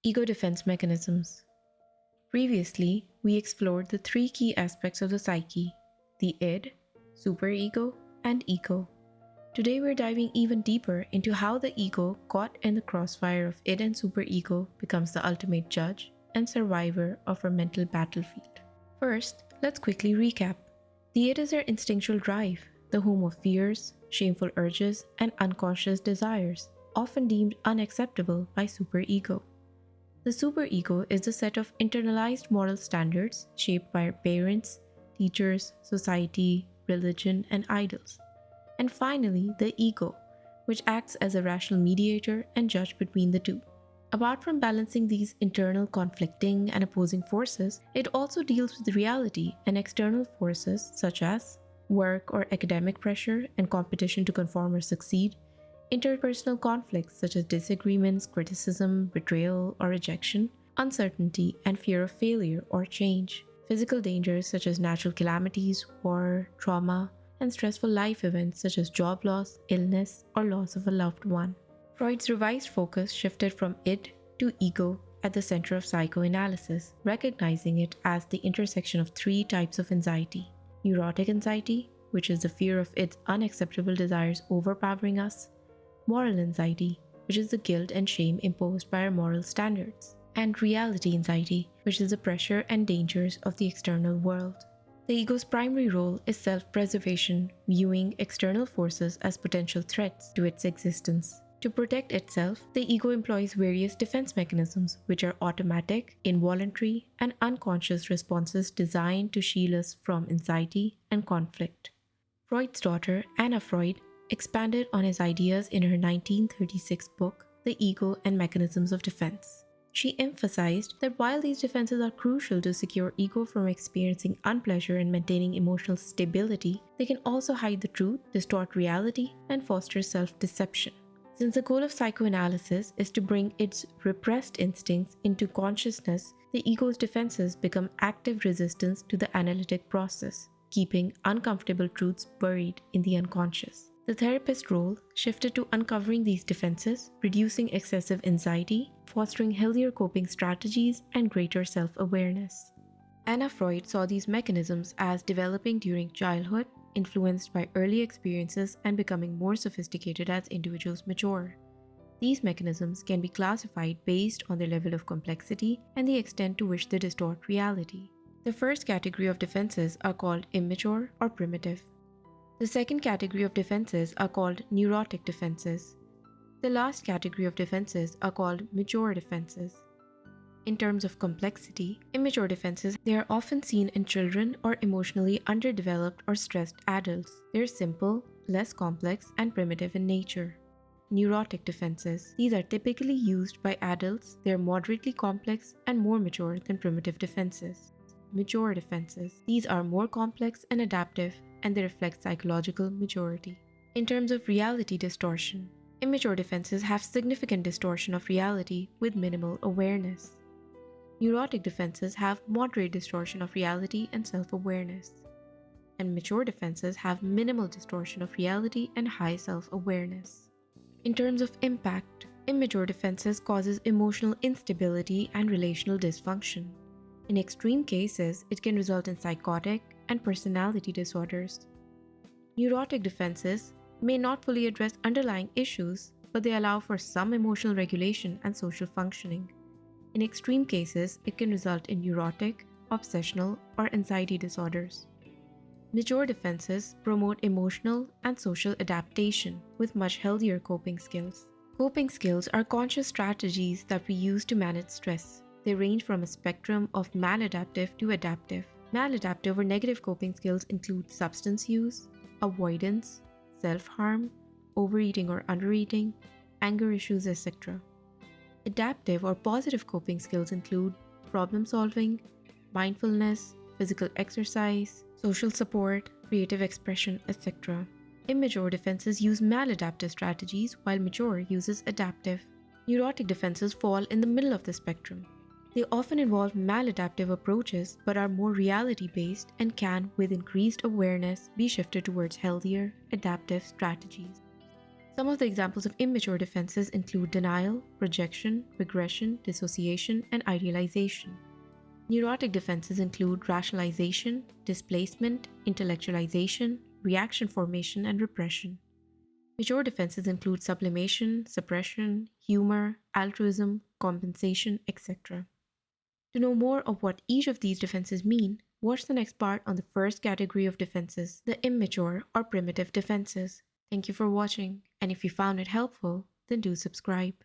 Ego defense mechanisms. Previously, we explored the three key aspects of the psyche: the id, superego, and ego. Today, we're diving even deeper into how the ego, caught in the crossfire of id and superego, becomes the ultimate judge and survivor of our mental battlefield. First, let's quickly recap. The id is our instinctual drive, the home of fears, shameful urges, and unconscious desires, often deemed unacceptable by superego. The superego is the set of internalized moral standards shaped by our parents, teachers, society, religion, and idols. And finally, the ego, which acts as a rational mediator and judge between the two. Apart from balancing these internal conflicting and opposing forces, it also deals with reality and external forces such as work or academic pressure and competition to conform or succeed, interpersonal conflicts such as disagreements, criticism, betrayal or rejection, uncertainty and fear of failure or change, physical dangers such as natural calamities, war, trauma, and stressful life events such as job loss, illness, or loss of a loved one. Freud's revised focus shifted from id to ego at the center of psychoanalysis, recognizing it as the intersection of three types of anxiety: neurotic anxiety, which is the fear of its unacceptable desires overpowering us; moral anxiety, which is the guilt and shame imposed by our moral standards; and reality anxiety, which is the pressure and dangers of the external world. The ego's primary role is self-preservation, viewing external forces as potential threats to its existence. To protect itself, the ego employs various defense mechanisms, which are automatic, involuntary, and unconscious responses designed to shield us from anxiety and conflict. Freud's daughter, Anna Freud, expanded on his ideas in her 1936 book, The Ego and Mechanisms of Defense. She emphasized that while these defenses are crucial to secure ego from experiencing unpleasure and maintaining emotional stability, they can also hide the truth, distort reality, and foster self-deception. Since the goal of psychoanalysis is to bring its repressed instincts into consciousness, the ego's defenses become active resistance to the analytic process, keeping uncomfortable truths buried in the unconscious. The therapist's role shifted to uncovering these defenses, reducing excessive anxiety, fostering healthier coping strategies, and greater self-awareness. Anna Freud saw these mechanisms as developing during childhood, influenced by early experiences and becoming more sophisticated as individuals mature. These mechanisms can be classified based on their level of complexity and the extent to which they distort reality. The first category of defenses are called immature or primitive. The second category of defenses are called neurotic defenses. The last category of defenses are called mature defenses. In terms of complexity, immature defenses, they are often seen in children or emotionally underdeveloped or stressed adults. They're simple, less complex, and primitive in nature. Neurotic defenses, these are typically used by adults. They're moderately complex and more mature than primitive defenses. Mature defenses, these are more complex and adaptive, and they reflect psychological maturity. In terms of reality distortion, immature defenses have significant distortion of reality with minimal awareness. Neurotic defenses have moderate distortion of reality and self-awareness. And mature defenses have minimal distortion of reality and high self-awareness. In terms of impact, immature defenses causes emotional instability and relational dysfunction. In extreme cases, it can result in psychotic and personality disorders. Neurotic defenses may not fully address underlying issues, but they allow for some emotional regulation and social functioning. In extreme cases, it can result in neurotic, obsessional, or anxiety disorders. Mature defenses promote emotional and social adaptation with much healthier coping skills. Coping skills are conscious strategies that we use to manage stress. They range from a spectrum of maladaptive to adaptive. Maladaptive or negative coping skills include substance use, avoidance, self-harm, overeating or undereating, anger issues, etc. Adaptive or positive coping skills include problem solving, mindfulness, physical exercise, social support, creative expression, etc. Immature defenses use maladaptive strategies while mature uses adaptive. Neurotic defenses fall in the middle of the spectrum. They often involve maladaptive approaches but are more reality-based and can, with increased awareness, be shifted towards healthier, adaptive strategies. Some of the examples of immature defenses include denial, projection, regression, dissociation, and idealization. Neurotic defenses include rationalization, displacement, intellectualization, reaction formation, and repression. Mature defenses include sublimation, suppression, humor, altruism, compensation, etc. To know more of what each of these defenses mean, watch the next part on the first category of defenses, the immature or primitive defenses. Thank you for watching, and if you found it helpful, then do subscribe.